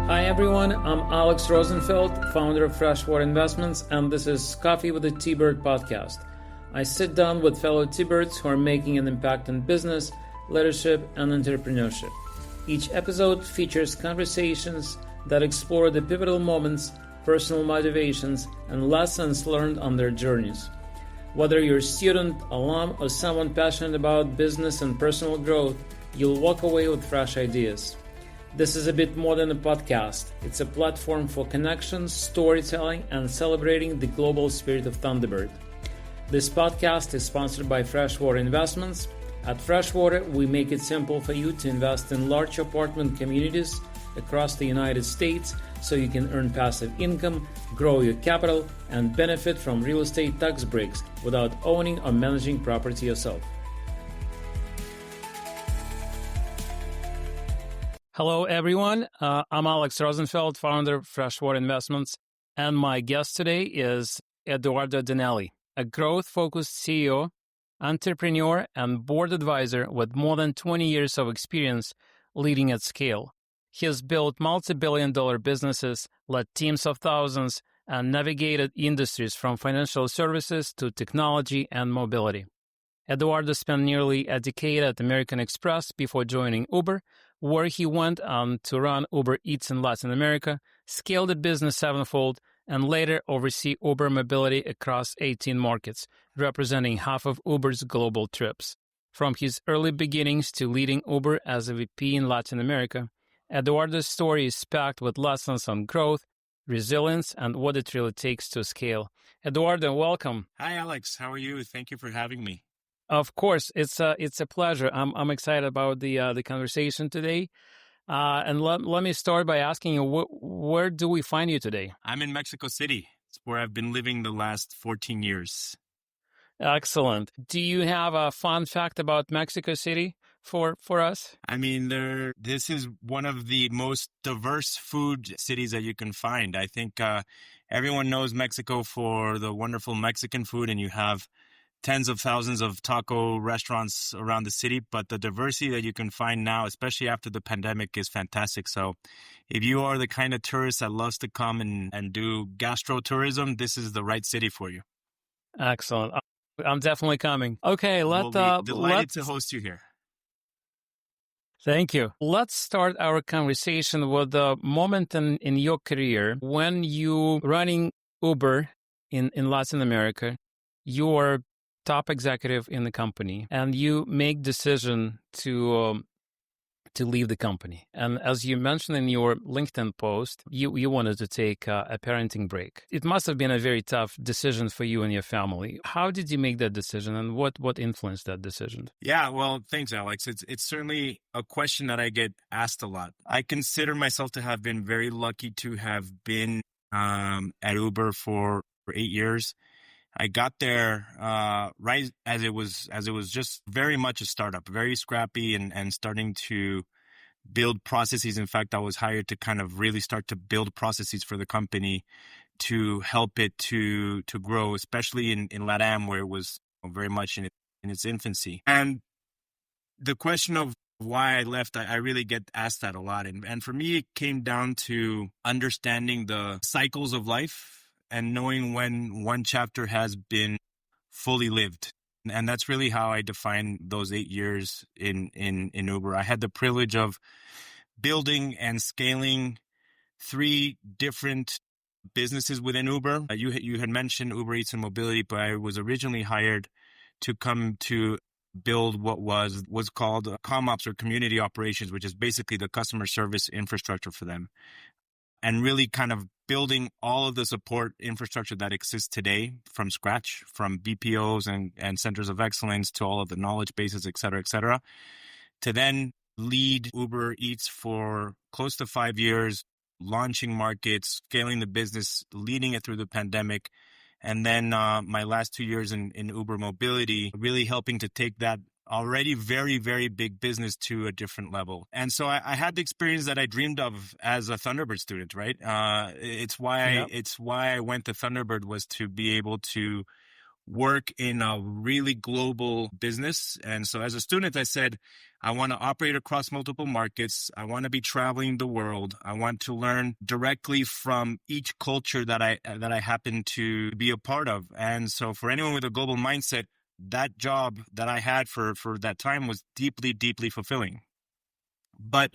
Hi everyone, I'm Alex Rosenfeld, founder of Freshwater Investments, and this is Coffee with a T-Bird podcast. I sit down with fellow T-Birds who are making an impact in business, leadership, and entrepreneurship. Each episode features conversations that explore the pivotal moments, personal motivations, and lessons learned on their journeys. Whether you're a student, alum, or someone passionate about business and personal growth, you'll walk away with fresh ideas. This is a bit more than a podcast. It's a platform for connections, storytelling, and celebrating the global spirit of Thunderbird. This podcast is sponsored by Freshwater Investments. At Freshwater, we make it simple for you to invest in large apartment communities across the United States so you can earn passive income, grow your capital, and benefit from real estate tax breaks without owning or managing property yourself. Hello, everyone. I'm Alex Rosenfeld, founder of Freshwater Investments, and my guest today is Eduardo Donnelly, a growth-focused CEO, entrepreneur, and board advisor with more than 20 years of experience leading at scale. He has built multi-billion-dollar businesses, led teams of thousands, and navigated industries from financial services to technology and mobility. Eduardo spent nearly a decade at American Express before joining Uber, where he went on to run Uber Eats in Latin America, scale the business sevenfold, and later oversee Uber Mobility across 18 markets, representing half of Uber's global trips. From his early beginnings to leading Uber as a VP in Latin America, Eduardo's story is packed with lessons on growth, resilience, and what it really takes to scale. Eduardo, welcome. Hi, Alex. How are you? Thank you for having me. Of course, it's a pleasure. I'm excited about the conversation today. And let me start by asking you, where do we find you today? I'm in Mexico City. It's where I've been living the last 14 years. Excellent. Do you have a fun fact about Mexico City for us? I mean, this is one of the most diverse food cities that you can find. I think everyone knows Mexico for the wonderful Mexican food, and you have tens of thousands of taco restaurants around the city, but the diversity that you can find now, especially after the pandemic, is fantastic. So if you are the kind of tourist that loves to come and do gastro-tourism, this is the right city for you. Excellent. I'm definitely coming. Okay, We'll be delighted to host you here. Thank you. Let's start our conversation with a moment in your career when you running Uber in Latin America. You are top executive in the company, and you make decision to leave the company. And as you mentioned in your LinkedIn post, you wanted to take a parenting break. It must have been a very tough decision for you and your family. How did you make that decision, and what influenced that decision? Yeah, well, thanks, Alex. It's certainly a question that I get asked a lot. I consider myself to have been very lucky to have been at Uber for 8 years. I got there right as it was just very much a startup, very scrappy and starting to build processes. In fact, I was hired to kind of really start to build processes for the company to help it to grow, especially in LatAm, where it was very much in its infancy. And the question of why I left, I really get asked that a lot. And for me, it came down to understanding the cycles of life and knowing when one chapter has been fully lived. And that's really how I define those 8 years in Uber. I had the privilege of building and scaling 3 different businesses within Uber. You had mentioned Uber Eats and Mobility, but I was originally hired to come to build what was called ComOps, or community operations, which is basically the customer service infrastructure for them. And really kind of building all of the support infrastructure that exists today from scratch, from BPOs and centers of excellence to all of the knowledge bases, et cetera, to then lead Uber Eats for close to 5 years, launching markets, scaling the business, leading it through the pandemic. And then my last 2 years in Uber Mobility, really helping to take that already very, very big business to a different level. And so I had the experience that I dreamed of as a Thunderbird student, right? It's why I went to Thunderbird, was to be able to work in a really global business. And so as a student, I said, I want to operate across multiple markets. I want to be traveling the world. I want to learn directly from each culture that I happen to be a part of. And so for anyone with a global mindset, that job that I had for that time was deeply, deeply fulfilling. But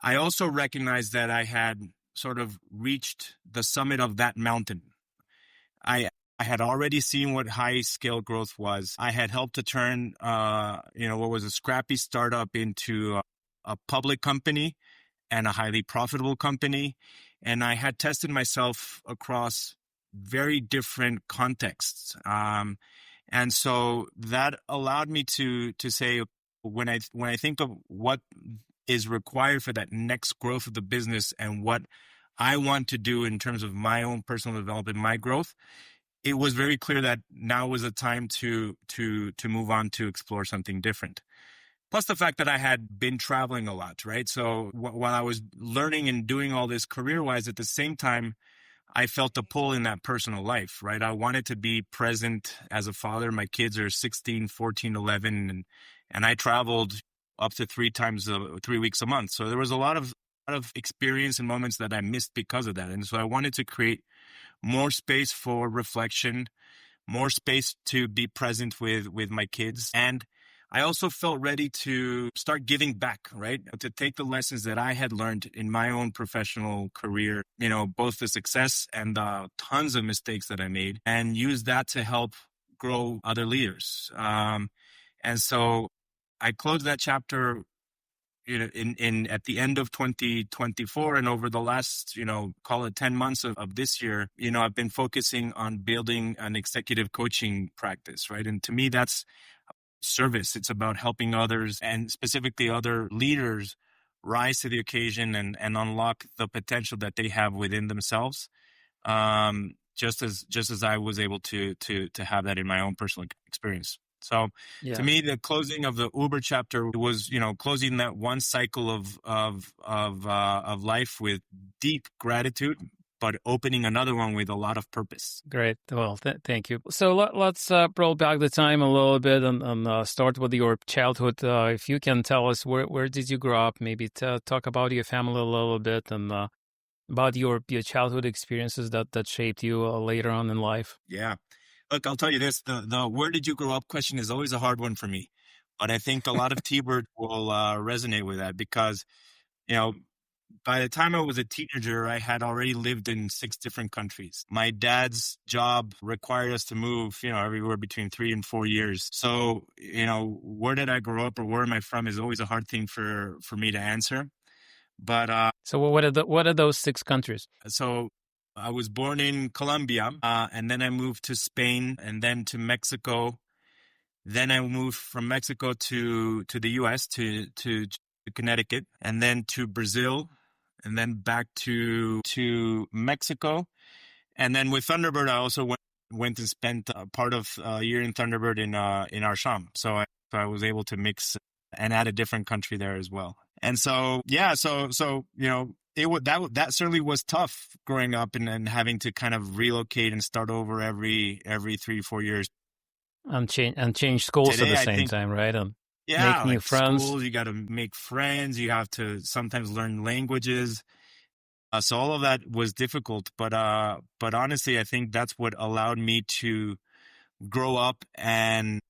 I also recognized that I had sort of reached the summit of that mountain. I had already seen what high scale growth was. I had helped to turn, what was a scrappy startup into a public company and a highly profitable company. And I had tested myself across very different contexts. And so that allowed me to say, when I think of what is required for that next growth of the business and what I want to do in terms of my own personal development, my growth, it was very clear that now was a time to move on to explore something different. Plus the fact that I had been traveling a lot, right? So while I was learning and doing all this career-wise, at the same time, I felt a pull in that personal life, right? I wanted to be present as a father. My kids are 16, 14, 11, and I traveled up to 3 weeks a month. So there was a lot of experience and moments that I missed because of that. And so I wanted to create more space for reflection, more space to be present with my kids. And I also felt ready to start giving back, right? To take the lessons that I had learned in my own professional career, both the success and the tons of mistakes that I made, and use that to help grow other leaders. And so I closed that chapter in at the end of 2024, and over the last, call it 10 months of this year, I've been focusing on building an executive coaching practice, right? And to me, that's service. It's about helping others, and specifically other leaders, rise to the occasion and unlock the potential that they have within themselves. Just as I was able to have that in my own personal experience. So to me, the closing of the Uber chapter was, closing that one cycle of life with deep gratitude, but opening another one with a lot of purpose. Great. Well, thank you. So let's roll back the time a little bit and start with your childhood. If you can tell us where did you grow up? Maybe talk about your family a little bit and about your childhood experiences that shaped you later on in life. Yeah. Look, I'll tell you this, the where did you grow up question is always a hard one for me. But I think a lot of T-Birds will resonate with that because, by the time I was a teenager, I had already lived in 6 different countries. My dad's job required us to move, everywhere between 3 and 4 years. So, where did I grow up or where am I from is always a hard thing for me to answer. But so what are those 6 countries? So I was born in Colombia, and then I moved to Spain and then to Mexico. Then I moved from Mexico to the U.S., to Connecticut, and then to Brazil, and then back to Mexico. And then with Thunderbird, I also went and spent part of a year in Thunderbird in Arsham. So I was able to mix and add a different country there as well. And so, yeah, so that certainly was tough growing up and having to kind of relocate and start over every 3-4 years. And change schools at the same time, right? And make new friends. Schools, you got to make friends. You have to sometimes learn languages. So all of that was difficult. But honestly, I think that's what allowed me to grow up and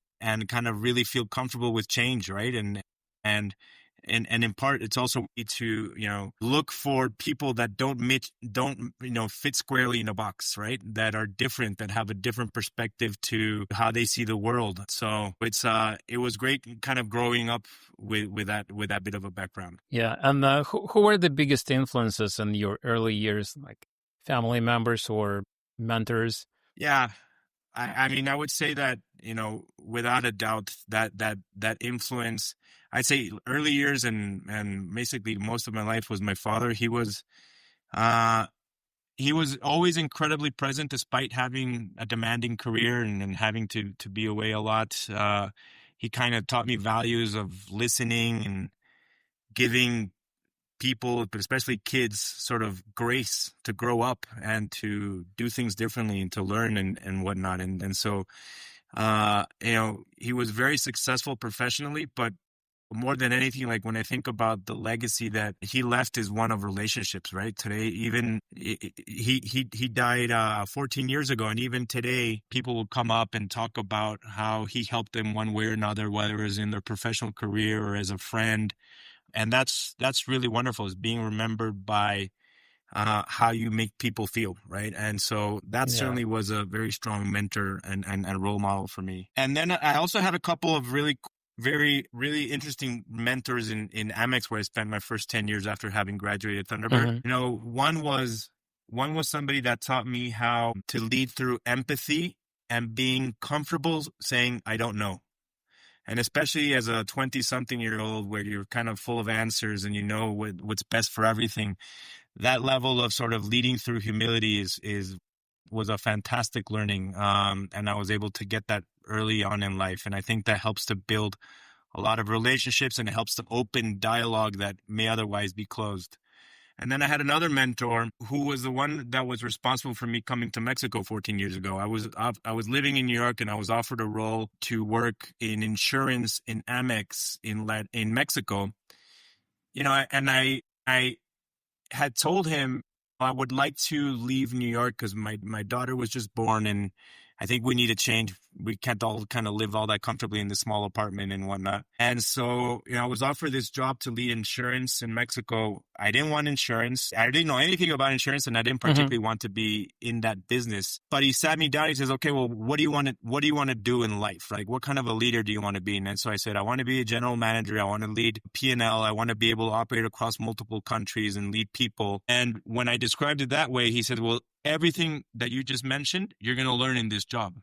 kind of really feel comfortable with change, right? And in part, it's also to, look for people that don't fit squarely in a box, right? That are different, that have a different perspective to how they see the world. So it was great kind of growing up with that bit of a background. Yeah. And who were the biggest influences in your early years, like family members or mentors? Yeah. I mean, I would say that, without a doubt that influence, I'd say early years and basically most of my life was my father. He was always incredibly present despite having a demanding career and having to be away a lot. He kind of taught me values of listening and giving people, but especially kids, sort of grace to grow up and to do things differently and to learn and whatnot. And so, he was very successful professionally, but more than anything, like when I think about the legacy that he left is one of relationships, right? Today, even he died 14 years ago. And even today, people will come up and talk about how he helped them one way or another, whether it was in their professional career or as a friend. And that's really wonderful, is being remembered by how you make people feel, right? And so that certainly was a very strong mentor and role model for me. And then I also had a couple of really interesting mentors in Amex, where I spent my first 10 years after having graduated Thunderbird. One was somebody that taught me how to lead through empathy and being comfortable saying, I don't know. And especially as a 20-something-year-old where you're kind of full of answers and you know what's best for everything, that level of sort of leading through humility was a fantastic learning. And I was able to get that early on in life. And I think that helps to build a lot of relationships, and it helps to open dialogue that may otherwise be closed. And then I had another mentor who was the one that was responsible for me coming to Mexico 14 years ago. I was living in New York, and I was offered a role to work in insurance in Amex in Mexico. And I had told him I would like to leave New York because my daughter was just born, and I think we need a change. We can't all kind of live all that comfortably in this small apartment and whatnot. And so, I was offered this job to lead insurance in Mexico. I didn't want insurance. I didn't know anything about insurance, and I didn't particularly want to be in that business. But he sat me down. He says, "Okay, well, what do you want to do in life? Like, what kind of a leader do you want to be?" And so I said, "I want to be a general manager. I want to lead P&L. I want to be able to operate across multiple countries and lead people." And when I described it that way, he said, "Well, everything that you just mentioned, you're going to learn in this job.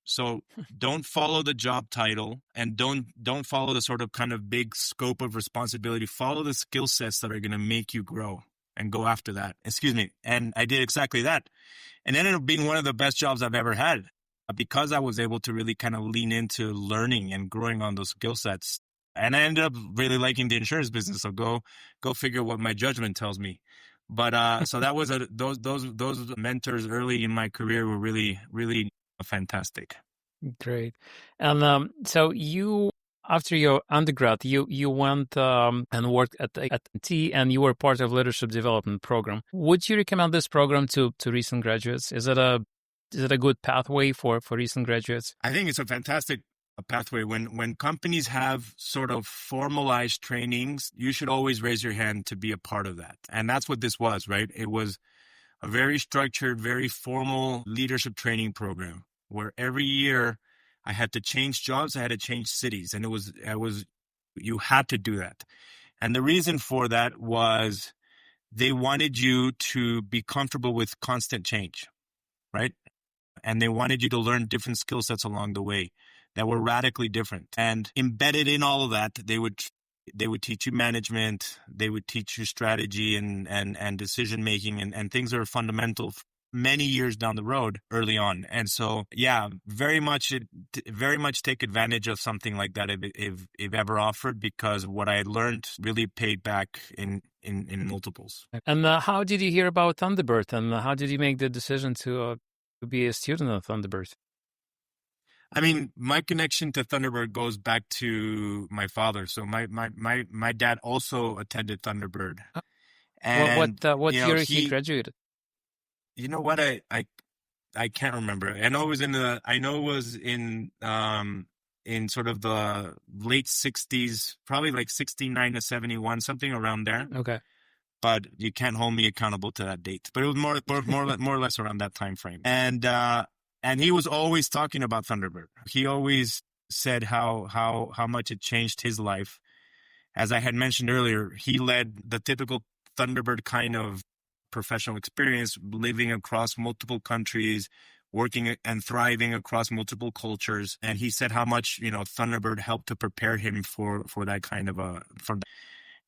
So don't follow the job title, and don't follow the sort of kind of big scope of responsibility. Follow the skill sets that are going to make you grow, and go after that." Excuse me. And I did exactly that. And ended up being one of the best jobs I've ever had, because I was able to really kind of lean into learning and growing on those skill sets. And I ended up really liking the insurance business. So go figure what my judgment tells me. But so that was those mentors early in my career were really, really fantastic. Great. And so you, after your undergrad, you went and worked at T, and you were part of leadership development program. Would you recommend this program to recent graduates? Is it a good pathway for recent graduates? I think it's a fantastic pathway. When companies have sort of formalized trainings, you should always raise your hand to be a part of that. And that's what this was, right? It was a very structured, very formal leadership training program where every year I had to change jobs, I had to change cities, and you had to do that. And the reason for that was they wanted you to be comfortable with constant change, right? And they wanted you to learn different skill sets along the way that were radically different. And embedded in all of that, they would teach you management, they would teach you strategy and decision making and things that are fundamental many years down the road early on. And so, yeah, very much take advantage of something like that if ever offered, because what I learned really paid back in multiples. And how did you hear about Thunderbird, and how did you make the decision to be a student of Thunderbird? I mean, my connection to Thunderbird goes back to my father. So my dad also attended Thunderbird. And what year he graduated? You know what? I can't remember. I know it was in sort of the late 60s, probably like 69 to 71, something around there. Okay. But you can't hold me accountable to that date. But it was more or less around that time frame. And he was always talking about Thunderbird. He always said how much it changed his life. As I had mentioned earlier, he led the typical Thunderbird kind of professional experience, living across multiple countries, working and thriving across multiple cultures. And he said how much, Thunderbird helped to prepare him for that kind of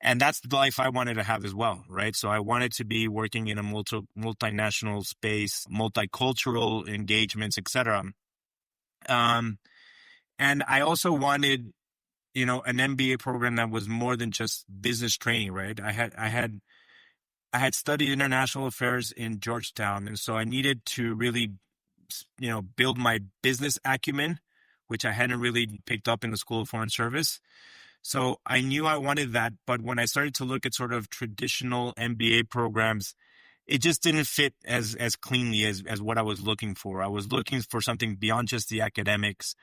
and that's the life I wanted to have as well, right? So I wanted to be working in a multinational space, multicultural engagements, etc. And I also wanted an MBA program that was more than just business training, right? I had studied international affairs in Georgetown, and so I needed to really, build my business acumen, which I hadn't really picked up in the School of Foreign Service. So I knew I wanted that, but when I started to look at sort of traditional MBA programs, it just didn't fit as cleanly as what I was looking for. I was looking for something beyond just the academics,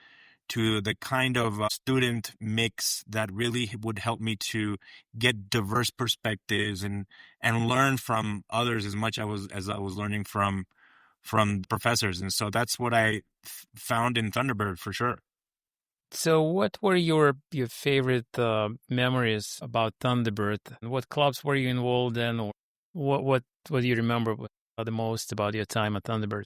to the kind of student mix that really would help me to get diverse perspectives and learn from others as much as I was learning from professors. And so that's what I found in Thunderbird for sure. So, what were your favorite memories about Thunderbird? What clubs were you involved in, or what do you remember the most about your time at Thunderbird?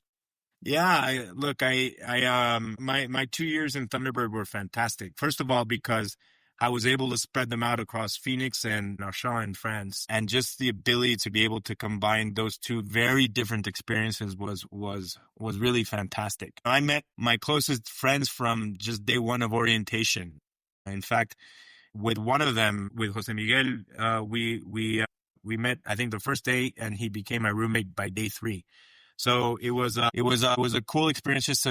Yeah, my 2 years in Thunderbird were fantastic. First of all, because I was able to spread them out across Phoenix and Archamps in France, and just the ability to be able to combine those two very different experiences was really fantastic. I met my closest friends from just day one of orientation. In fact, with one of them, with Jose Miguel, we met, I think, the first day, and he became my roommate by day 3. So it was a cool experience just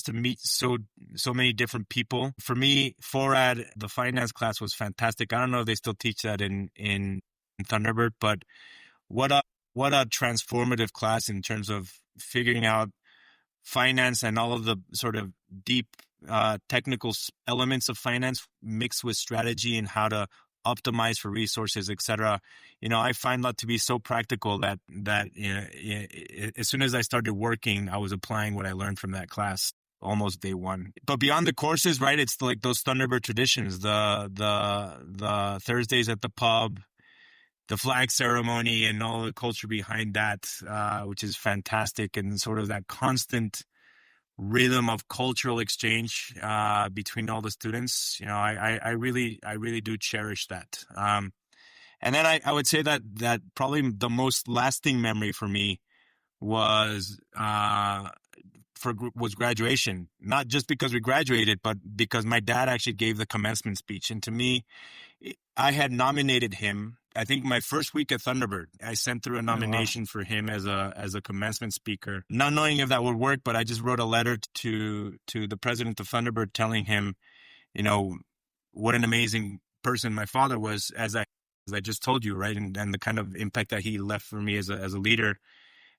to meet so many different people. For me, FORAD, the finance class, was fantastic. I don't know if they still teach that in Thunderbird, but what a transformative class in terms of figuring out finance and all of the sort of deep technical elements of finance mixed with strategy and how to optimize for resources, etc. I find that to be so practical that as soon as I started working, I was applying what I learned from that class almost day one. But beyond the courses, right, it's like those Thunderbird traditions, the Thursdays at the pub, the flag ceremony, and all the culture behind that, which is fantastic, and sort of that constant rhythm of cultural exchange between all the students. I really do cherish that. And then I would say that probably the most lasting memory for me was graduation. Not just because we graduated, but because my dad actually gave the commencement speech. And to me, I had nominated him. I think my first week at Thunderbird, I sent through a nomination for him as a commencement speaker, not knowing if that would work, but I just wrote a letter to the president of Thunderbird telling him, what an amazing person my father was, as I just told you, right? And the kind of impact that he left for me as a leader.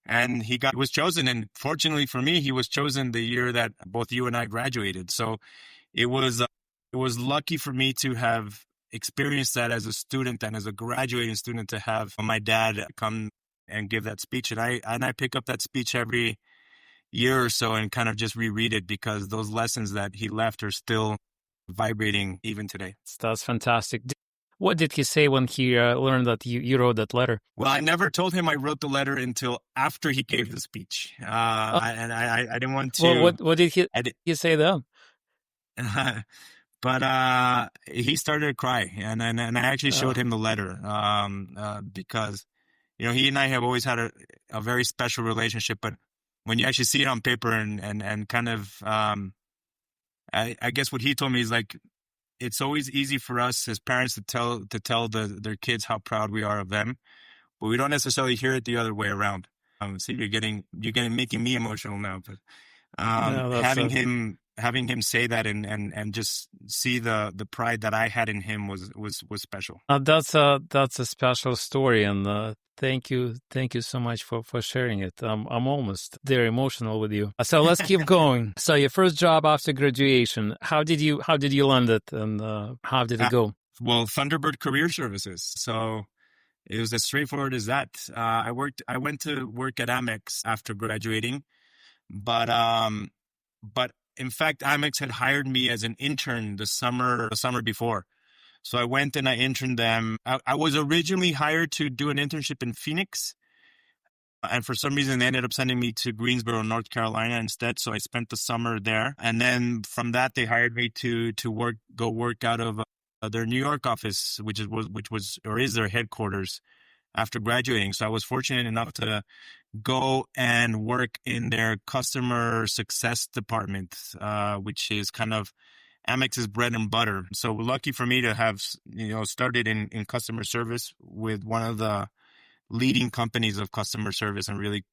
And he was chosen. And fortunately for me, he was chosen the year that both you and I graduated. So it was lucky for me to have experienced that as a student and as a graduating student, to have my dad come and give that speech. And I pick up that speech every year or so and kind of just reread it, because those lessons that he left are still vibrating even today. That's fantastic. What did he say when he learned that you wrote that letter? Well, I never told him I wrote the letter until after he gave the speech. I didn't want to. Well, what did he say then? But he started to cry, and I actually showed him the letter, because he and I have always had a very special relationship. But when you actually see it on paper and kind of, I guess what he told me is like, it's always easy for us as parents to tell their kids how proud we are of them, but we don't necessarily hear it the other way around. See, you're making me emotional now, but having him say that and just see the pride that I had in him was special. That's a special story, and thank you so much for sharing it. I'm almost there emotional with you. So let's keep going. So your first job after graduation, how did you land it, and how did it go? Well, Thunderbird Career Services. So it was as straightforward as that. I went to work at Amex after graduating, but in fact, Amex had hired me as an intern the summer before. So I went and I interned them. I was originally hired to do an internship in Phoenix. And for some reason, they ended up sending me to Greensboro, North Carolina instead. So I spent the summer there. And then from that, they hired me to go work out of their New York office, which is their headquarters after graduating. So I was fortunate enough to go and work in their customer success department, which is kind of Amex's bread and butter. So lucky for me to have, started in customer service with one of the leading companies of customer service and really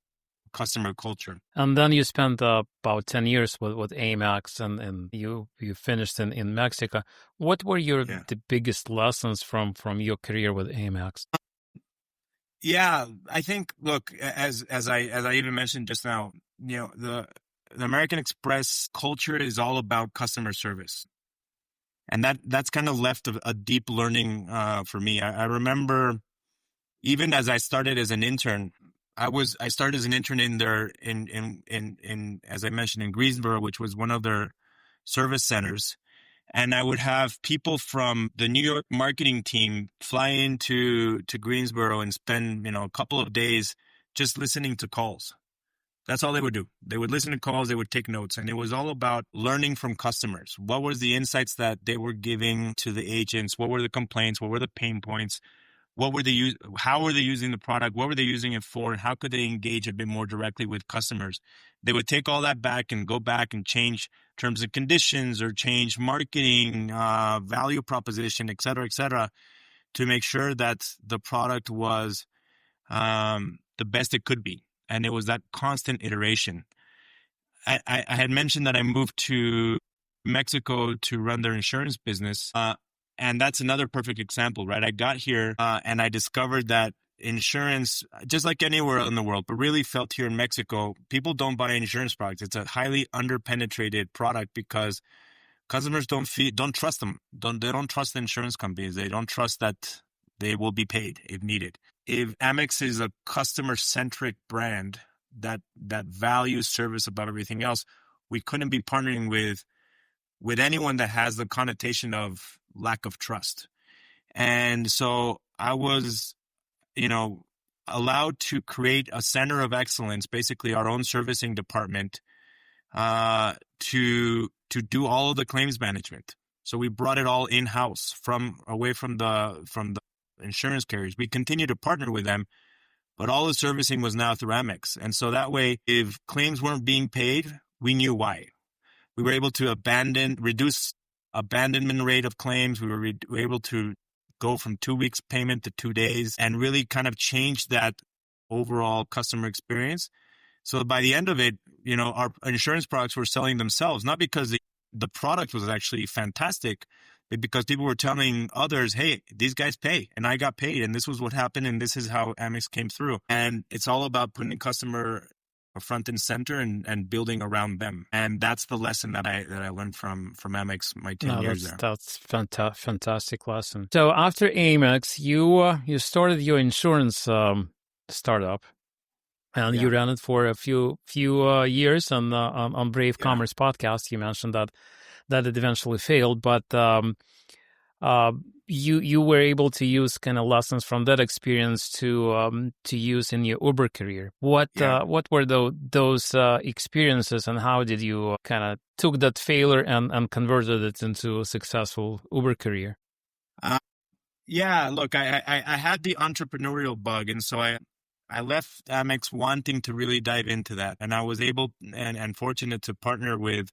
customer culture. And then you spent about 10 years with Amex, and you finished in Mexico. What were the biggest lessons from your career with Amex? Yeah, I think, look, as I even mentioned just now, the American Express culture is all about customer service. And that's kind of left a deep learning for me. I remember even as I started as an intern, I started as an intern in their in as I mentioned, in Greensboro, which was one of their service centers. And I would have people from the New York marketing team fly into Greensboro and spend, a couple of days just listening to calls. That's all they would do. They would listen to calls, they would take notes, and it was all about learning from customers. What was the insights that they were giving to the agents? What were the complaints? What were the pain points? How were they using the product? What were they using it for? And how could they engage a bit more directly with customers? They would take all that back and go back and change terms and conditions or change marketing, value proposition, et cetera, to make sure that the product was the best it could be. And it was that constant iteration. I had mentioned that I moved to Mexico to run their insurance business. And that's another perfect example, right? I got here and I discovered that insurance, just like anywhere in the world, but really felt here in Mexico, people don't buy insurance products. It's a highly underpenetrated product because customers don't trust them. They don't trust the insurance companies. They don't trust that they will be paid if needed. If Amex is a customer-centric brand that values service above everything else, we couldn't be partnering with anyone that has the connotation of lack of trust. And so I was, allowed to create a center of excellence, basically our own servicing department, to do all of the claims management. So we brought it all in-house away from the insurance carriers. We continue to partner with them, but all the servicing was now through Amex. And so that way, if claims weren't being paid, we knew why. We were able to reduce abandonment rate of claims. We were able to go from 2 weeks payment to 2 days and really kind of change that overall customer experience. So by the end of it, our insurance products were selling themselves, not because the product was actually fantastic, but because people were telling others, hey, these guys pay and I got paid and this was what happened and this is how Amex came through. And it's all about putting the customer front and center and building around them. And that's the lesson that I learned from Amex my 10 years there. That's fantastic lesson. So after Amex, you started your insurance startup, and you ran it for a few years. And on Brave Commerce podcast, you mentioned that it eventually failed, but you were able to use kind of lessons from that experience to use in your Uber career. What were those experiences, and how did you kind of took that failure and converted it into a successful Uber career? Look, I had the entrepreneurial bug, and so I left Amex wanting to really dive into that, and I was able and fortunate to partner with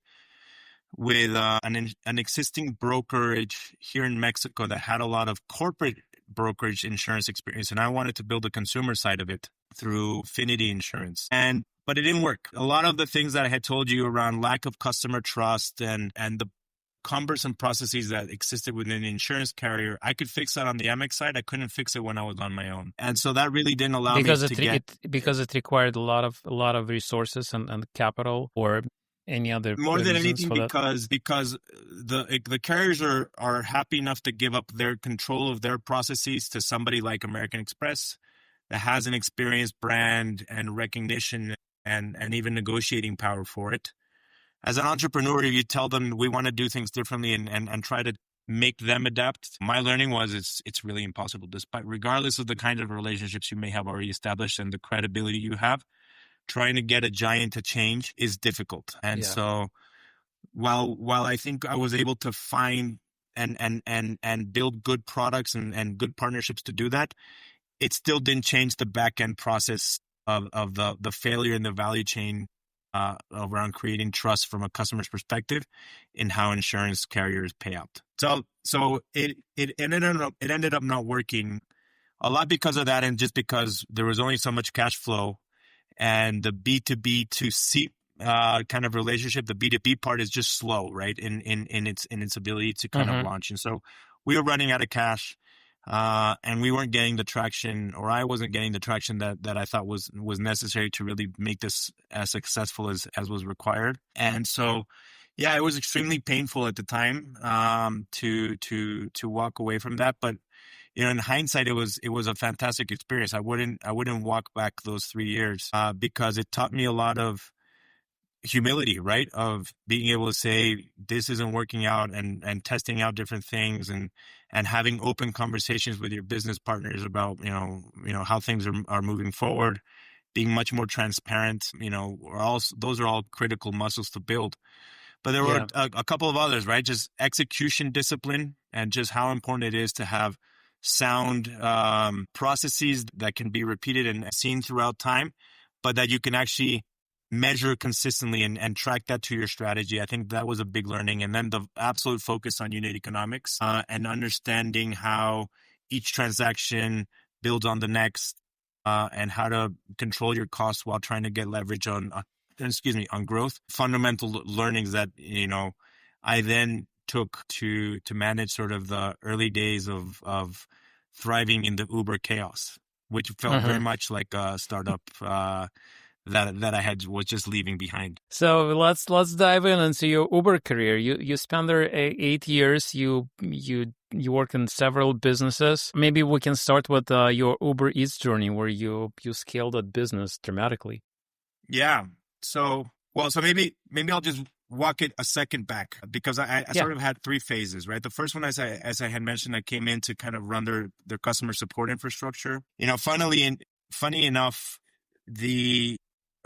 an existing brokerage here in Mexico that had a lot of corporate brokerage insurance experience. And I wanted to build the consumer side of it through Affinity Insurance. But it didn't work. A lot of the things that I had told you around lack of customer trust and the cumbersome processes that existed within the insurance carrier, I could fix that on the Amex side. I couldn't fix it when I was on my own. And so that really didn't allow me to because it required a lot of resources and capital, or any other more than anything because the carriers are happy enough to give up their control of their processes to somebody like American Express that has an experienced brand and recognition and even negotiating power for it. As an entrepreneur, you tell them we want to do things differently and try to make them adapt. My learning was it's really impossible, regardless of the kind of relationships you may have already established and the credibility you have. Trying to get a giant to change is difficult. And so while I think I was able to find and build good products and good partnerships to do that, it still didn't change the back end process of the failure in the value chain around creating trust from a customer's perspective in how insurance carriers pay out. So it ended up not working a lot because of that, and just because there was only so much cash flow, and the B2B to C kind of relationship, the B2B part is just slow, right? In its ability to kind of launch. And so we were running out of cash, and we weren't getting the traction, or I wasn't getting the traction that I thought was necessary to really make this as successful as was required. And so, yeah, it was extremely painful at the time to walk away from that. But in hindsight, it was a fantastic experience. I wouldn't walk back those 3 years because it taught me a lot of humility, right? Of being able to say this isn't working out, and testing out different things, and having open conversations with your business partners about how things are moving forward, being much more transparent. Those are all critical muscles to build. But there were a couple of others, right? Just execution discipline, and just how important it is to have sound processes that can be repeated and seen throughout time, but that you can actually measure consistently and track that to your strategy. I think that was a big learning. And then the absolute focus on unit economics and understanding how each transaction builds on the next, and how to control your costs while trying to get leverage on growth. Fundamental learnings that I then took to manage sort of the early days of thriving in the Uber chaos, which felt very much like a startup that I was just leaving behind. So let's dive in into your Uber career. You spent there 8 years. You work in several businesses. Maybe we can start with your Uber Eats journey, where you scaled that business dramatically. Yeah. So maybe I'll just walk it a second back, because I sort of had 3 phases, right? The first one, as I had mentioned, I came in to kind of run their customer support infrastructure. Funny enough, the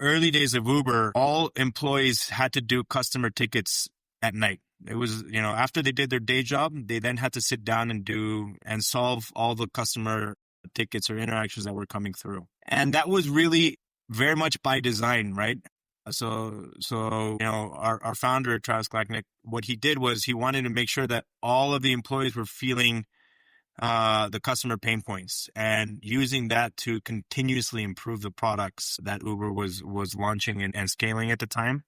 early days of Uber, all employees had to do customer tickets at night. It was, after they did their day job, they then had to sit down and solve all the customer tickets or interactions that were coming through. And that was really very much by design, right? So our founder, Travis Kalanick, what he did was he wanted to make sure that all of the employees were feeling the customer pain points, and using that to continuously improve the products that Uber was launching and scaling at the time.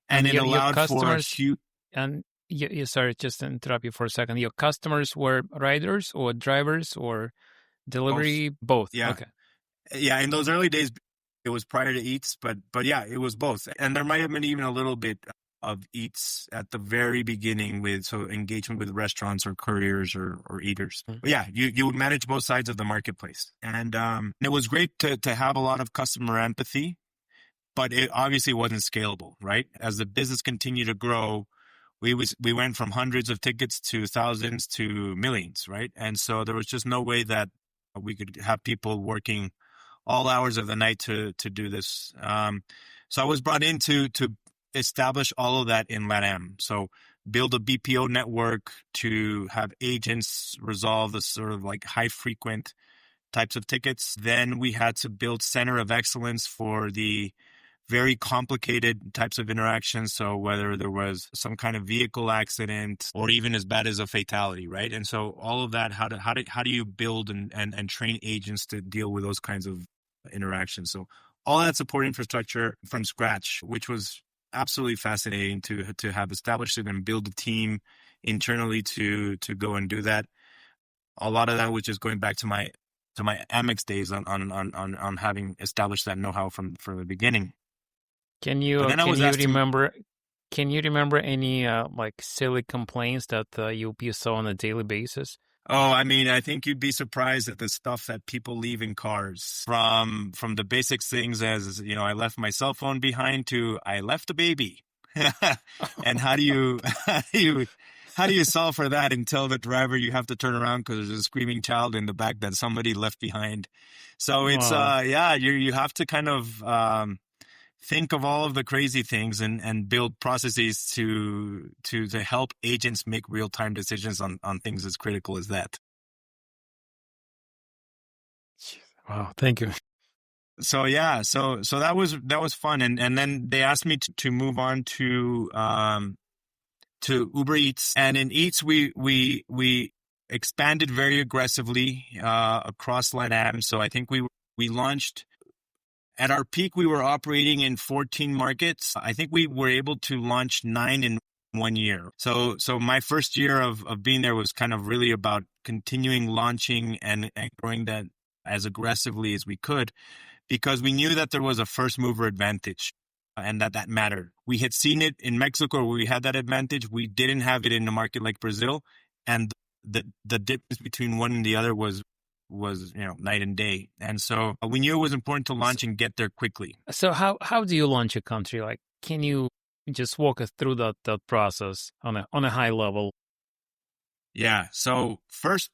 And it allowed for a huge... And sorry, just to interrupt you for a second. Your customers were riders or drivers or delivery? Both. Yeah. Okay. Yeah, in those early days, it was prior to Eats, but yeah, it was both. And there might have been even a little bit of Eats at the very beginning with engagement with restaurants or couriers or eaters. But yeah, you would manage both sides of the marketplace. And it was great to have a lot of customer empathy, but it obviously wasn't scalable, right? As the business continued to grow, we went from hundreds of tickets to thousands to millions, right? And so there was just no way that we could have people working all hours of the night to do this. So I was brought in to establish all of that in LatAm. So build a BPO network to have agents resolve the sort of like high frequent types of tickets. Then we had to build center of excellence for the very complicated types of interactions. So whether there was some kind of vehicle accident or even as bad as a fatality, right? And so all of that, how do you build and train agents to deal with those kinds of interactions? So all that support infrastructure from scratch, which was absolutely fascinating to have established it and build a team internally to go and do that. A lot of that was just going back to my Amex days on having established that know-how from the beginning. Can you remember any like silly complaints that you saw on a daily basis? Oh, I mean, I think you'd be surprised at the stuff that people leave in cars, from the basic things as, I left my cell phone behind to I left a baby. And how do you solve for that and tell the driver you have to turn around because there's a screaming child in the back that somebody left behind? So it's, you have to kind of think of all of the crazy things and build processes to help agents make real-time decisions on things as critical as that. Wow, thank you. So that was fun. And then they asked me to move on to Uber Eats. And in Eats, we expanded very aggressively across LatAm. So I think we launched at our peak, we were operating in 14 markets. I think we were able to launch 9 in 1 year. So my first year of being there was kind of really about continuing launching and growing that as aggressively as we could, because we knew that there was a first mover advantage and that mattered. We had seen it in Mexico where we had that advantage. We didn't have it in a market like Brazil. And the difference between one and the other was night and day. And so we knew it was important to launch and get there quickly. So how do you launch a country? Like, can you just walk us through that process on a high level? Yeah. So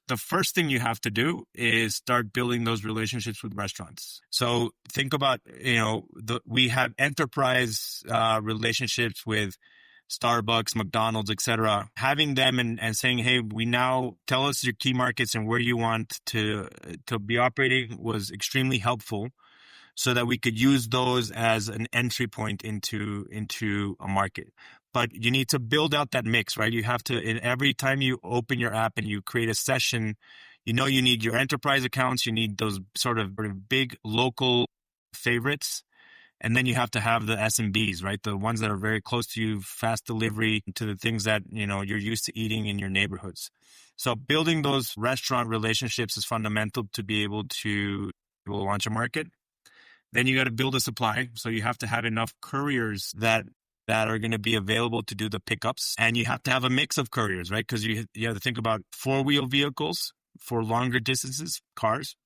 the first thing you have to do is start building those relationships with restaurants. So think about, we have enterprise relationships with Starbucks, McDonald's, etc. Having them and saying, hey, we now tell us your key markets and where you want to be operating was extremely helpful, so that we could use those as an entry point into a market. But you need to build out that mix, right? You have to, every time you open your app and you create a session, you need your enterprise accounts, you need those sort of big local favorites. And then you have to have the SMBs, right? The ones that are very close to you, fast delivery to the things that, you're used to eating in your neighborhoods. So building those restaurant relationships is fundamental to be able to launch a market. Then you got to build a supply. So you have to have enough couriers that are going to be available to do the pickups. And you have to have a mix of couriers, right? Because you have to think about 4-wheel vehicles for longer distances, cars.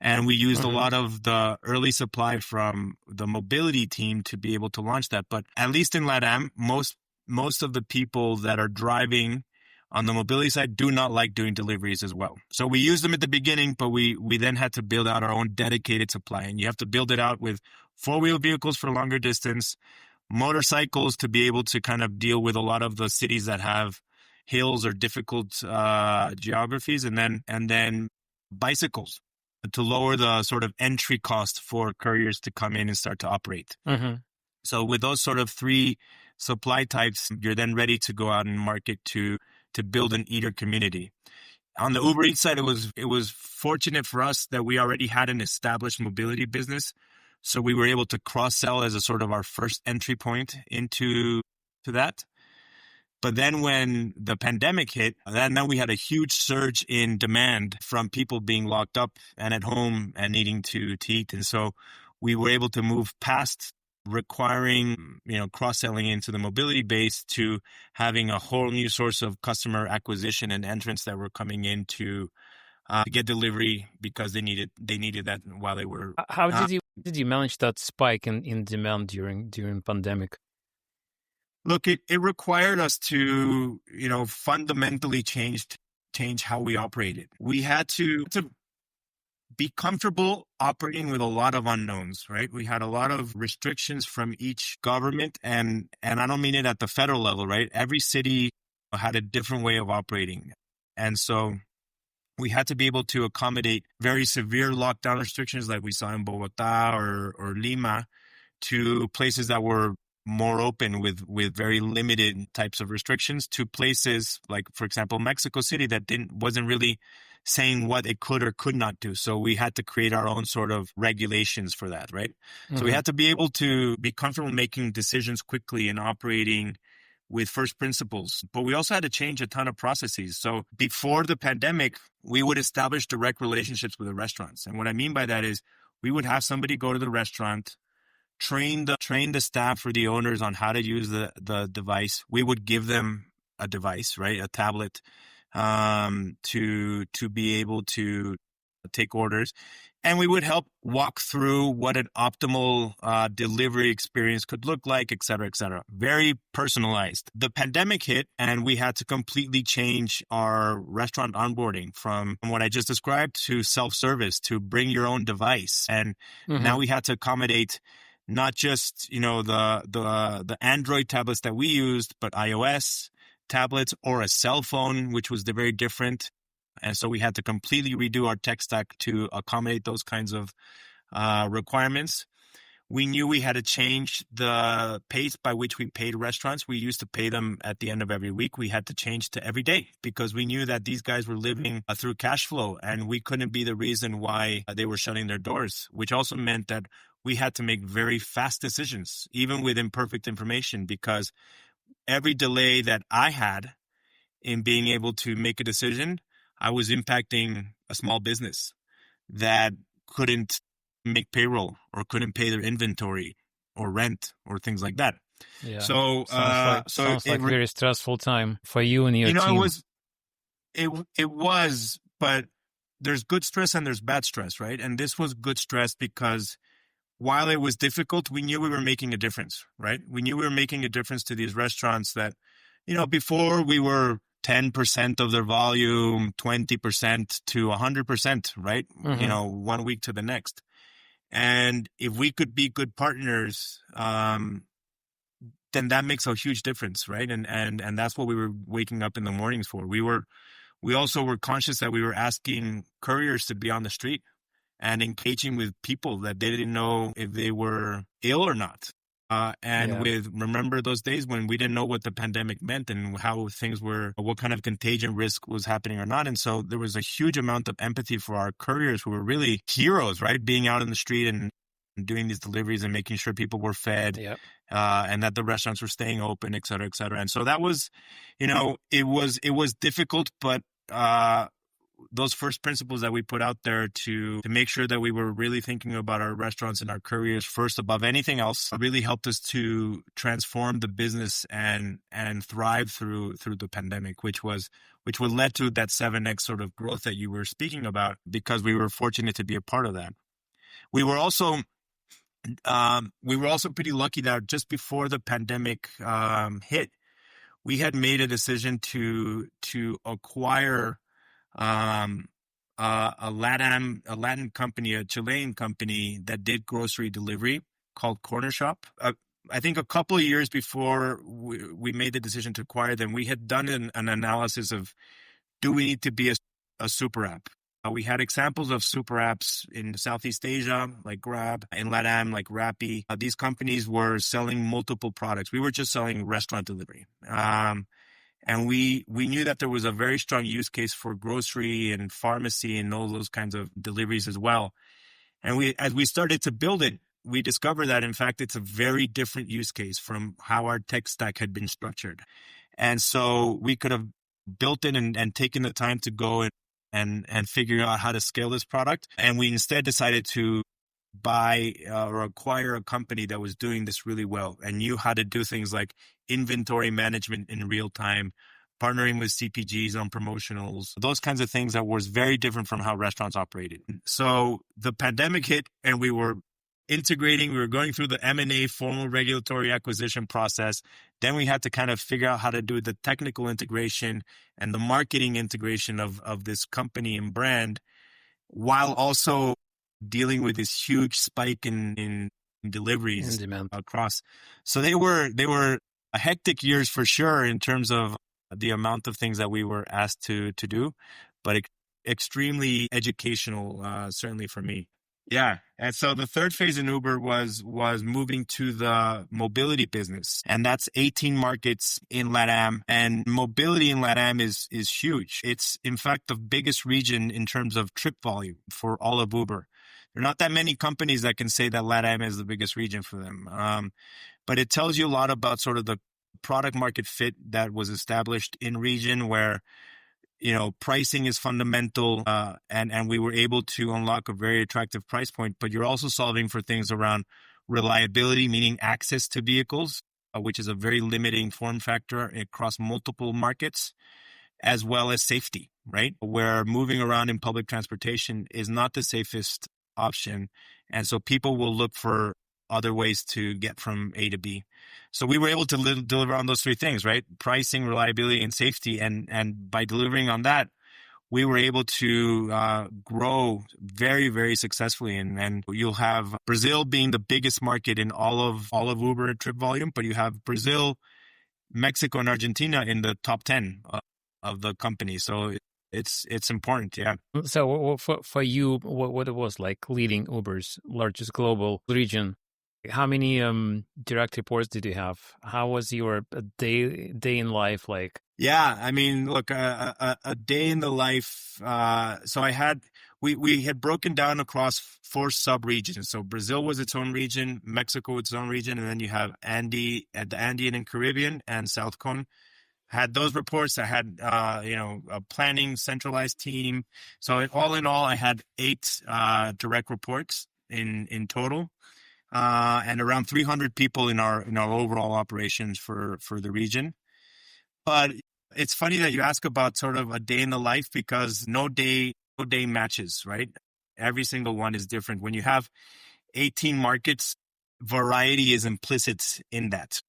And we used a lot of the early supply from the mobility team to be able to launch that. But at least in LatAm, most of the people that are driving on the mobility side do not like doing deliveries as well. So we used them at the beginning, but we then had to build out our own dedicated supply. And you have to build it out with 4-wheel vehicles for longer distance, motorcycles to be able to kind of deal with a lot of the cities that have hills or difficult geographies, and then bicycles to lower the sort of entry cost for couriers to come in and start to operate. So with those sort of 3 supply types, you're then ready to go out and market to build an eater community. On the Uber Eats side, it was fortunate for us that we already had an established mobility business. So we were able to cross-sell as a sort of our first entry point into that. But then when the pandemic hit, then we had a huge surge in demand from people being locked up and at home and needing to eat. And so we were able to move past requiring, cross-selling into the mobility base to having a whole new source of customer acquisition and entrants that were coming in to get delivery because they needed that while they were. How did you manage that spike in demand during pandemic? Look, it required us to, fundamentally change how we operated. We had to be comfortable operating with a lot of unknowns, right? We had a lot of restrictions from each government, and I don't mean it at the federal level, right? Every city had a different way of operating. And so we had to be able to accommodate very severe lockdown restrictions like we saw in Bogota or Lima to places that were more open with very limited types of restrictions, to places like, for example, Mexico City that wasn't really saying what it could or could not do. So we had to create our own sort of regulations for that, right? So we had to be able to be comfortable making decisions quickly and operating with first principles. But we also had to change a ton of processes. So before the pandemic, we would establish direct relationships with the restaurants. And what I mean by that is we would have somebody go to the restaurant, train the staff or the owners on how to use the device. We would give them a device, right? A tablet, to be able to take orders. And we would help walk through what an optimal delivery experience could look like, et cetera, et cetera. Very personalized. The pandemic hit and we had to completely change our restaurant onboarding from what I just described to self-service, to bring your own device. And now we had to accommodate not just, the Android tablets that we used, but iOS tablets or a cell phone, which was very different. And so we had to completely redo our tech stack to accommodate those kinds of requirements. We knew we had to change the pace by which we paid restaurants. We used to pay them at the end of every week. We had to change to every day because we knew that these guys were living through cash flow, and we couldn't be the reason why they were shutting their doors, which also meant that we had to make very fast decisions, even with imperfect information, because every delay that I had in being able to make a decision, I was impacting a small business that couldn't make payroll or couldn't pay their inventory or rent or things like that. Yeah. So sounds like very stressful time for you and your team. It was, but there's good stress and there's bad stress, right? And this was good stress because while it was difficult, we knew we were making a difference, right? We knew we were making a difference to these restaurants that, before we were 10% of their volume, 20% to 100%, right? Mm-hmm. 1 week to the next. And if we could be good partners, then that makes a huge difference, right? And that's what we were waking up in the mornings for. We also were conscious that we were asking couriers to be on the street and engaging with people that they didn't know if they were ill or not. Remember those days when we didn't know what the pandemic meant and how things were, what kind of contagion risk was happening or not. And so there was a huge amount of empathy for our couriers who were really heroes, right? Being out in the street and doing these deliveries and making sure people were fed, and that the restaurants were staying open, et cetera, et cetera. And so that was, it was difficult, but those first principles that we put out there to make sure that we were really thinking about our restaurants and our couriers first above anything else really helped us to transform the business and thrive through the pandemic, which led to that 7x sort of growth that you were speaking about, because we were fortunate to be a part of that. We were also pretty lucky that just before the pandemic hit, we had made a decision to acquire a Latin company, a Chilean company that did grocery delivery called Cornershop. I think a couple of years before we made the decision to acquire them, we had done an analysis of, do we need to be a super app? We had examples of super apps in Southeast Asia, like Grab, in LatAm, like Rappi. These companies were selling multiple products. We were just selling restaurant delivery. And we knew that there was a very strong use case for grocery and pharmacy and all those kinds of deliveries as well. And as we started to build it, we discovered that, in fact, it's a very different use case from how our tech stack had been structured. And so we could have built it and taken the time to go and figure out how to scale this product. And we instead decided to buy or acquire a company that was doing this really well and knew how to do things like inventory management in real time, partnering with CPGs on promotionals, those kinds of things that was very different from how restaurants operated. So the pandemic hit and we were integrating, we were going through the M&A formal regulatory acquisition process. Then we had to kind of figure out how to do the technical integration and the marketing integration of this company and brand, while also dealing with this huge spike in deliveries across. So they were hectic years for sure in terms of the amount of things that we were asked to do, but extremely educational, certainly for me. Yeah. And so the third phase in Uber was moving to the mobility business. And that's 18 markets in LatAm. And mobility in LatAm is huge. It's, in fact, the biggest region in terms of trip volume for all of Uber. There are not that many companies that can say that LatAm is the biggest region for them. But it tells you a lot about sort of the product market fit that was established in region where, pricing is fundamental, and we were able to unlock a very attractive price point, but you're also solving for things around reliability, meaning access to vehicles, which is a very limiting form factor across multiple markets, as well as safety, right? Where moving around in public transportation is not the safest option. And so people will look for other ways to get from A to B. So we were able to deliver on those three things, right? Pricing, reliability, and safety. And by delivering on that, we were able to grow very, very successfully. And you'll have Brazil being the biggest market in all of Uber trip volume, but you have Brazil, Mexico, and Argentina in the top 10 of the company. So it's important. Yeah. So for you, what it was like leading Uber's largest global region? How many direct reports did you have? How was your day in life like? Yeah, I mean, look, a day in the life. So we had broken down across four sub-regions. So Brazil was its own region, Mexico its own region, and then you have the Andean and Caribbean and South Cone. Had those reports. I had, a planning centralized team. So all in all, I had 8 direct reports in total, and around 300 people in our overall operations for the region. But it's funny that you ask about sort of a day in the life, because no day matches, right? Every single one is different. When you have 18 markets, variety is implicit in that.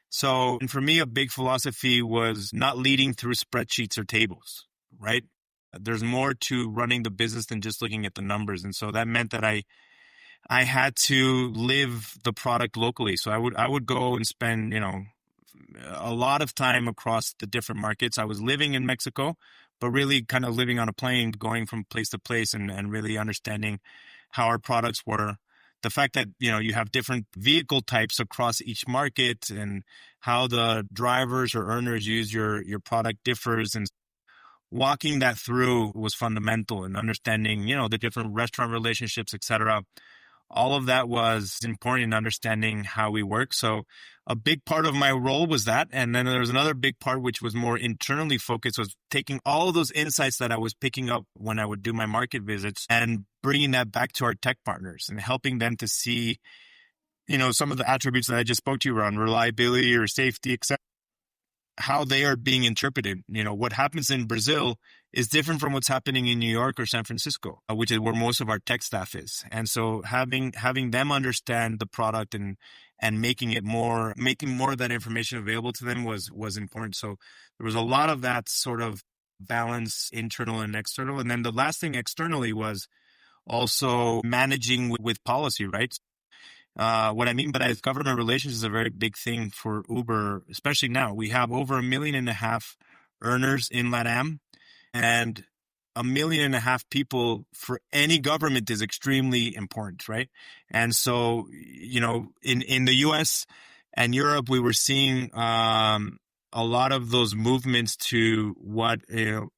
So, and for me, a big philosophy was not leading through spreadsheets or tables, right? There's more to running the business than just looking at the numbers. And so that meant that I had to live the product locally. So I would go and spend, a lot of time across the different markets. I was living in Mexico, but really kind of living on a plane, going from place to place and really understanding how our products were. The fact that, you have different vehicle types across each market and how the drivers or earners use your product differs, and walking that through was fundamental, and understanding, the different restaurant relationships, etc. All of that was important in understanding how we work. So a big part of my role was that. And then there was another big part, which was more internally focused, was taking all of those insights that I was picking up when I would do my market visits and bringing that back to our tech partners and helping them to see, some of the attributes that I just spoke to you around reliability or safety, etc., how they are being interpreted. What happens in Brazil is different from what's happening in New York or San Francisco, which is where most of our tech staff is. And so having them understand the product and making more of that information available to them was important. So there was a lot of that sort of balance, internal and external. And then the last thing externally was also managing with policy, right? What I mean by that is government relations is a very big thing for Uber, especially now. We have over 1.5 million earners in LatAm, and 1.5 million people for any government is extremely important, right? And so, in the US and Europe, we were seeing a lot of those movements to what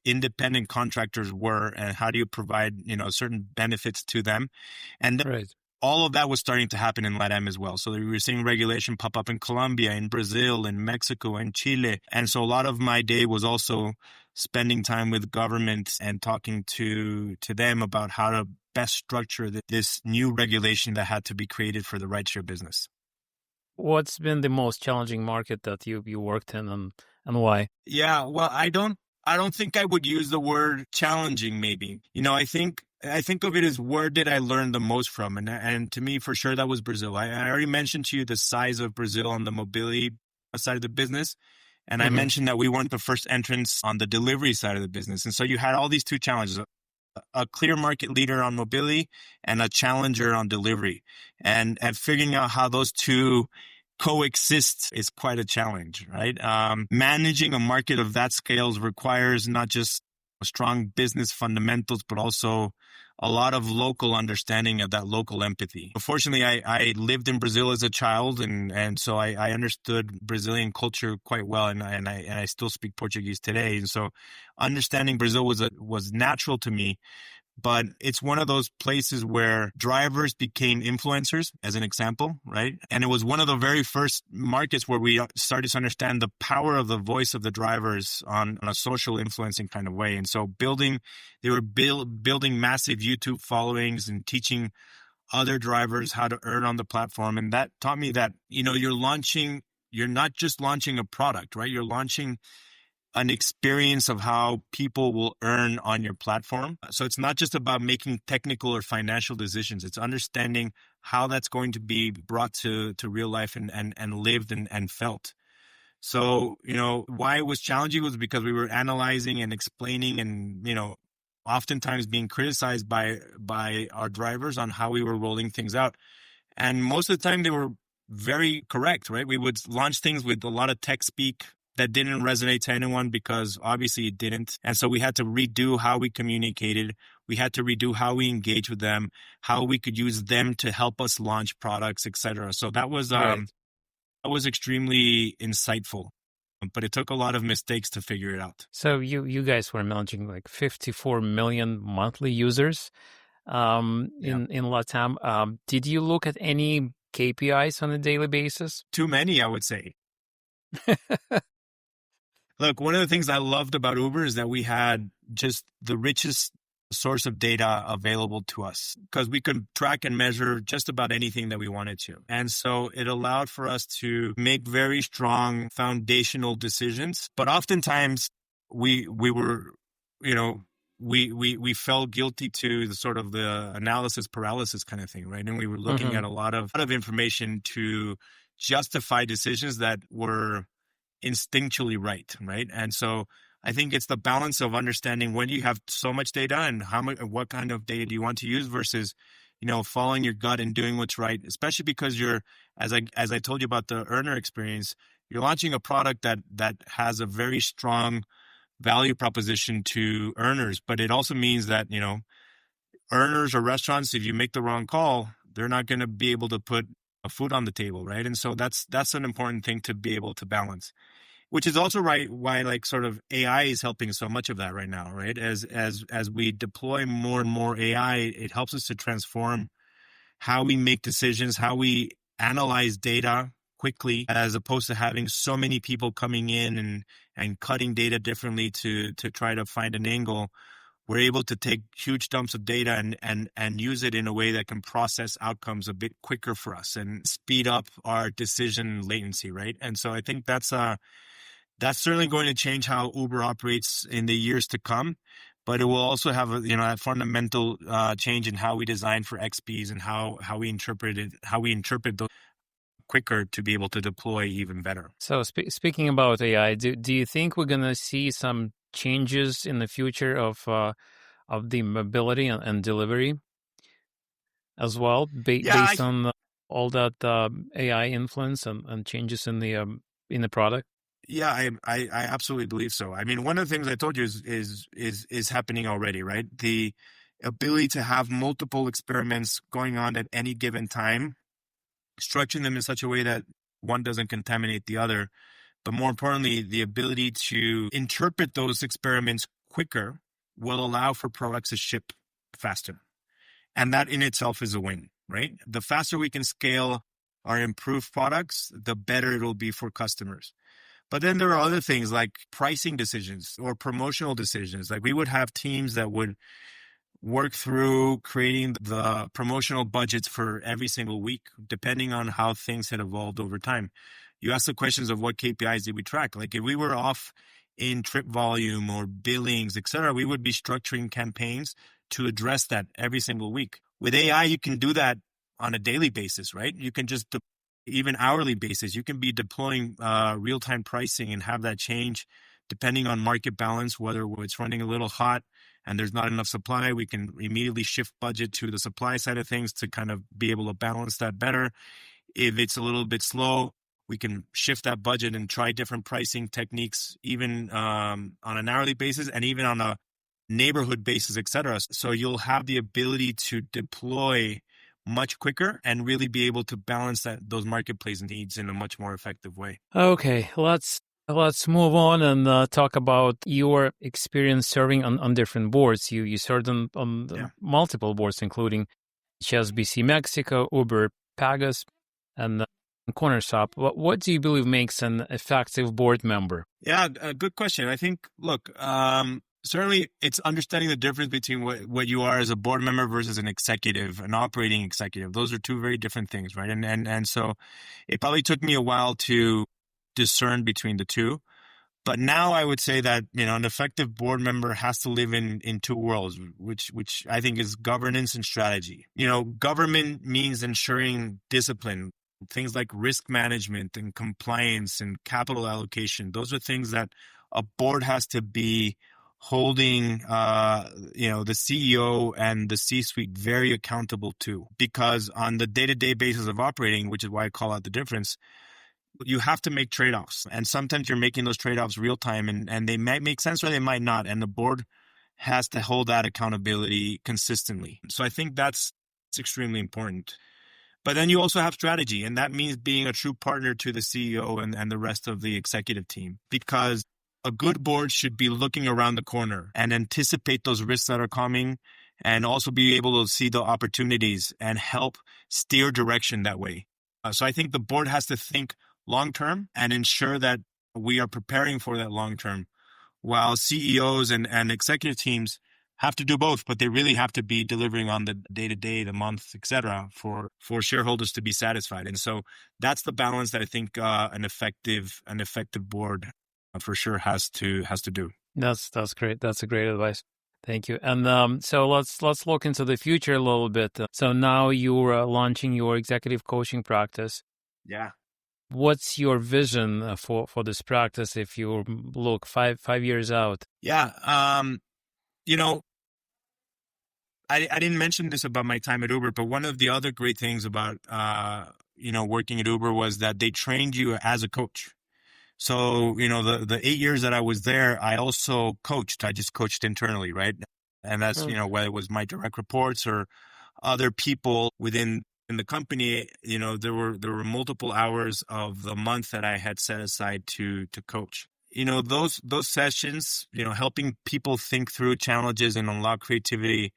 independent contractors were, and how do you provide certain benefits to them, and Right. all of that was starting to happen in LatAm as well. So we were seeing regulation pop up in Colombia, in Brazil, in Mexico, and Chile. And so a lot of my day was also spending time with governments and talking to them about how to best structure this new regulation that had to be created for the rideshare business. What's been the most challenging market that you worked in, and why? Yeah, well, I don't think I would use the word challenging. Maybe, I think of it as, where did I learn the most from? And to me, for sure, that was Brazil. I already mentioned to you the size of Brazil on the mobility side of the business. And I mentioned that we weren't the first entrants on the delivery side of the business. And so you had all these two challenges, a clear market leader on mobility and a challenger on delivery. And figuring out how those two coexist is quite a challenge, right? Managing a market of that scale requires not just strong business fundamentals, but also a lot of local understanding of that local empathy. Fortunately, I lived in Brazil as a child, and so I understood Brazilian culture quite well, and I still speak Portuguese today. And so understanding Brazil was natural to me. But it's one of those places where drivers became influencers, as an example, right? And it was one of the very first markets where we started to understand the power of the voice of the drivers on a social influencing kind of way. And so they were building massive YouTube followings and teaching other drivers how to earn on the platform. And that taught me that, you're not just launching a product, right? You're launching an experience of how people will earn on your platform. So it's not just about making technical or financial decisions. It's understanding how that's going to be brought to real life and lived and felt. So, why it was challenging was because we were analyzing and explaining and, oftentimes being criticized by our drivers on how we were rolling things out. And most of the time they were very correct, right? We would launch things with a lot of tech speak, that didn't resonate to anyone because obviously it didn't. And so we had to redo how we communicated. We had to redo how we engage with them, how we could use them to help us launch products, etc. So that was Right. that was extremely insightful, but it took a lot of mistakes to figure it out. So you guys were managing like 54 million monthly users Yeah. in LatAm. Did you look at any KPIs on a daily basis? Too many, I would say. Look, one of the things I loved about Uber is that we had just the richest source of data available to us because we could track and measure just about anything that we wanted to. And so it allowed for us to make very strong foundational decisions. But oftentimes we were, you know, we felt guilty to the sort of the analysis paralysis kind of thing, right? And we were looking at a lot of information to justify decisions that were instinctually right? And so I think it's the balance of understanding when you have so much data and how much, what kind of data do you want to use versus, following your gut and doing what's right, especially because you're, as I told you about the earner experience, you're launching a product that has a very strong value proposition to earners, but it also means that, earners or restaurants, if you make the wrong call, they're not going to be able to put a food on the table, right? And so that's an important thing to be able to balance, which is also why like sort of AI is helping so much of that right now, right? As we deploy more and more AI, it helps us to transform how we make decisions, how we analyze data quickly, as opposed to having so many people coming in and cutting data differently to try to find an angle. We're able to take huge dumps of data and use it in a way that can process outcomes a bit quicker for us and speed up our decision latency, right? And so I think that's certainly going to change how Uber operates in the years to come, but it will also have a fundamental change in how we design for XPs and how we interpret those quicker to be able to deploy even better. So speaking about AI, do you think we're going to see some changes in the future of the mobility and delivery as well, based on all that AI influence and changes in the product? Yeah, I absolutely believe so. I mean, one of the things I told you is happening already, right? The ability to have multiple experiments going on at any given time, structuring them in such a way that one doesn't contaminate the other, but more importantly, the ability to interpret those experiments quicker will allow for products to ship faster. And that in itself is a win, right? The faster we can scale our improved products, the better it'll be for customers. But then there are other things like pricing decisions or promotional decisions. Like we would have teams that would work through creating the promotional budgets for every single week, depending on how things had evolved over time. You asked the questions of what KPIs did we track? Like if we were off in trip volume or billings, et cetera, we would be structuring campaigns to address that every single week. With AI, you can do that on a daily basis, right? You can just even hourly basis, you can be deploying real-time pricing and have that change depending on market balance, whether it's running a little hot and there's not enough supply, we can immediately shift budget to the supply side of things to kind of be able to balance that better. If it's a little bit slow, we can shift that budget and try different pricing techniques, even on an hourly basis and even on a neighborhood basis, et cetera. So you'll have the ability to deploy much quicker and really be able to balance those marketplace needs in a much more effective way. Okay, let's move on and talk about your experience serving on different boards. You served on multiple boards, including HSBC Mexico, Uber Pagas, and Cornershop. What do you believe makes an effective board member? Yeah, a good question. I think, look, certainly it's understanding the difference between what you are as a board member versus an executive, an operating executive. Those are two very different things, right? And so it probably took me a while to discern between the two. But now I would say that, an effective board member has to live in two worlds, which I think is governance and strategy. Government means ensuring discipline, things like risk management and compliance and capital allocation. Those are things that a board has to be holding, the CEO and the C-suite very accountable to, because on the day-to-day basis of operating, which is why I call out the difference, you have to make trade-offs. And sometimes you're making those trade-offs real time, and they might make sense or they might not. And the board has to hold that accountability consistently. So I think that's extremely important. But then you also have strategy, and that means being a true partner to the CEO and the rest of the executive team, because a good board should be looking around the corner and anticipate those risks that are coming, and also be able to see the opportunities and help steer direction that way. So I think the board has to think long-term and ensure that we are preparing for that long-term, while CEOs and executive teams have to do both, but they really have to be delivering on the day-to-day, the month, et cetera, for shareholders to be satisfied. And so that's the balance that I think an effective board for sure has to do. That's great. That's a great advice. Thank you. And so let's look into the future a little bit. So now you're launching your executive coaching practice. Yeah. What's your vision for this practice if you look five years out? Yeah. I didn't mention this about my time at Uber, but one of the other great things about working at Uber was that they trained you as a coach. So, the 8 years that I was there, I also coached. I just coached internally, right? And that's, whether it was my direct reports or other people in the company, there were multiple hours of the month that I had set aside to coach. Those sessions, helping people think through challenges and unlock creativity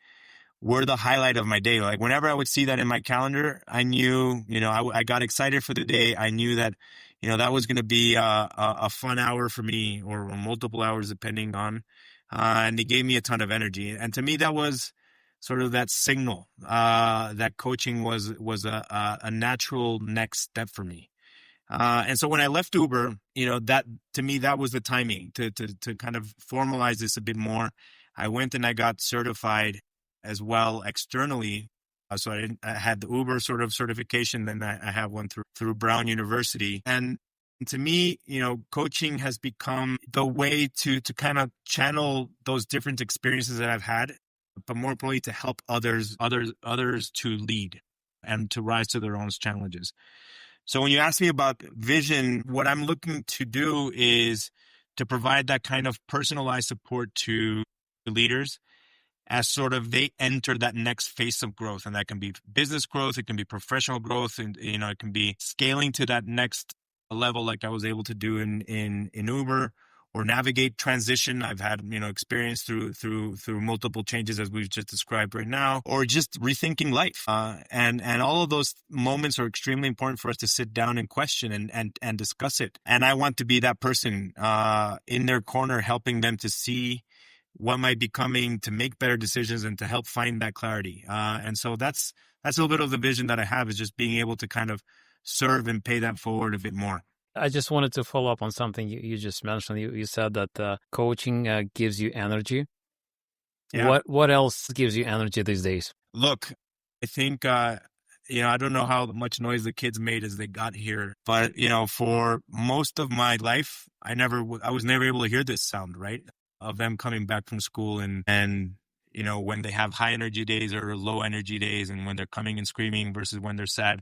were the highlight of my day. Like whenever I would see that in my calendar, I knew, I got excited for the day. I knew that, that was going to be a fun hour for me, or multiple hours depending on, and it gave me a ton of energy. And to me, that was sort of that signal that coaching was a natural next step for me. And so when I left Uber, that to me, that was the timing to kind of formalize this a bit more. I went and I got certified as well externally. So I had the Uber sort of certification, then I have one through Brown University. And to me, coaching has become the way to kind of channel those different experiences that I've had, but more importantly, to help others to lead and to rise to their own challenges. So when you ask me about vision, what I'm looking to do is to provide that kind of personalized support to leaders as sort of they enter that next phase of growth. And that can be business growth, it can be professional growth, and it can be scaling to that next level like I was able to do in Uber, or navigate transition. I've had experience through multiple changes as we've just described right now, or just rethinking life. And all of those moments are extremely important for us to sit down and question and discuss it. And I want to be that person in their corner, helping them to see what might be coming, to make better decisions, and to help find that clarity. And so that's a little bit of the vision that I have, is just being able to kind of serve and pay that forward a bit more. I just wanted to follow up on something you just mentioned. You said that coaching gives you energy. Yeah. What else gives you energy these days? Look, I think, I don't know how much noise the kids made as they got here, but, for most of my life, I was never able to hear this sound, right? Of them coming back from school and when they have high energy days or low energy days, and when they're coming and screaming versus when they're sad.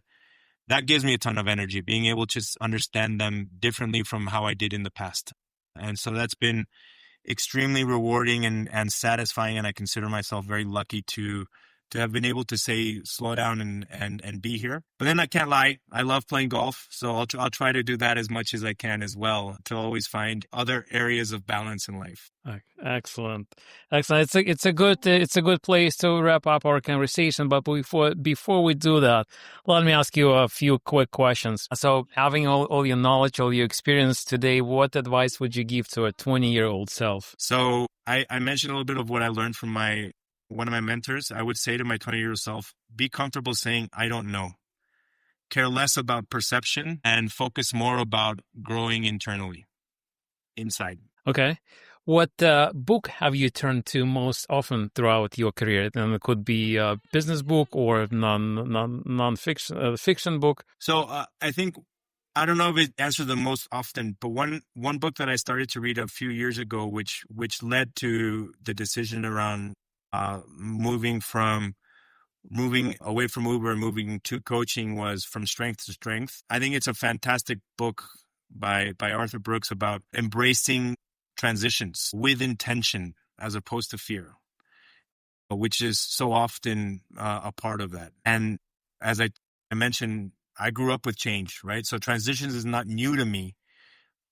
That gives me a ton of energy, being able to just understand them differently from how I did in the past. And so that's been extremely rewarding and satisfying. And I consider myself very lucky to have been able to say, slow down and be here. But then I can't lie, I love playing golf. So I'll try to do that as much as I can as well, to always find other areas of balance in life. Excellent. It's a good place to wrap up our conversation. But before we do that, let me ask you a few quick questions. So having all your knowledge, all your experience today, what advice would you give to a 20-year-old self? So I mentioned a little bit of what I learned from one of my mentors. I would say to my 20-year-old self, be comfortable saying, I don't know. Care less about perception and focus more about growing internally, inside. Okay. What book have you turned to most often throughout your career? And it could be a business book or non-fiction fiction book. So I think, I don't know if it answers the most often, but one book that I started to read a few years ago, which led to the decision around moving from moving away from Uber and moving to coaching was from strength to strength. I think it's a fantastic book by Arthur Brooks about embracing transitions with intention as opposed to fear, which is so often a part of that. And as I mentioned, I grew up with change, right? So transitions is not new to me,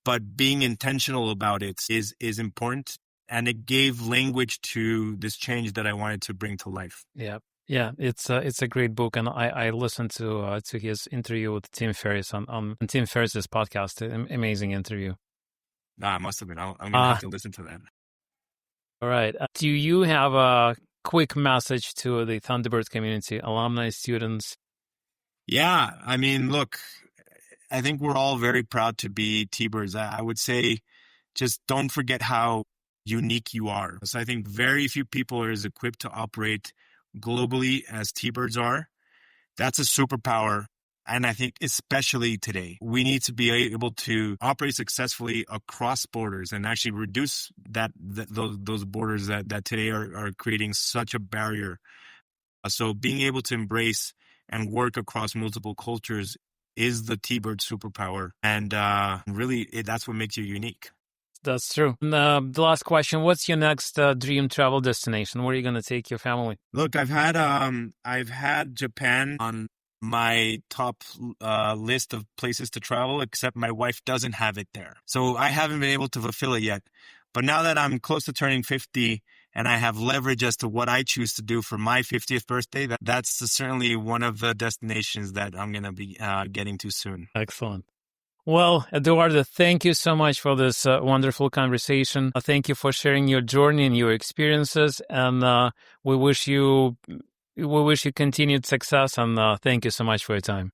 but being intentional about it is important. And it gave language to this change that I wanted to bring to life. Yeah. Yeah, it's a great book, and I listened to his interview with Tim Ferriss on Tim Ferriss's podcast. Amazing interview. It must have been. I'm gonna have to listen to that. All right. Do you have a quick message to the Thunderbird community, alumni, students? Yeah, I mean, look, I think we're all very proud to be T-Birds. I would say, just don't forget how unique you are. So I think very few people are as equipped to operate globally as T-Birds are. That's a superpower. And I think especially today, we need to be able to operate successfully across borders and actually reduce those borders that today are creating such a barrier. So being able to embrace and work across multiple cultures is the T-Bird superpower. And really, that's what makes you unique. That's true. And, the last question, what's your next dream travel destination? Where are you going to take your family? Look, I've had Japan on my top list of places to travel, except my wife doesn't have it there. So I haven't been able to fulfill it yet. But now that I'm close to turning 50 and I have leverage as to what I choose to do for my 50th birthday, that's certainly one of the destinations that I'm going to be getting to soon. Excellent. Well, Eduardo, thank you so much for this wonderful conversation. Thank you for sharing your journey and your experiences. And we wish you continued success. And thank you so much for your time.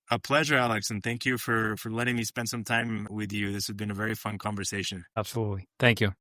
A pleasure, Alex. And thank you for letting me spend some time with you. This has been a very fun conversation. Absolutely. Thank you.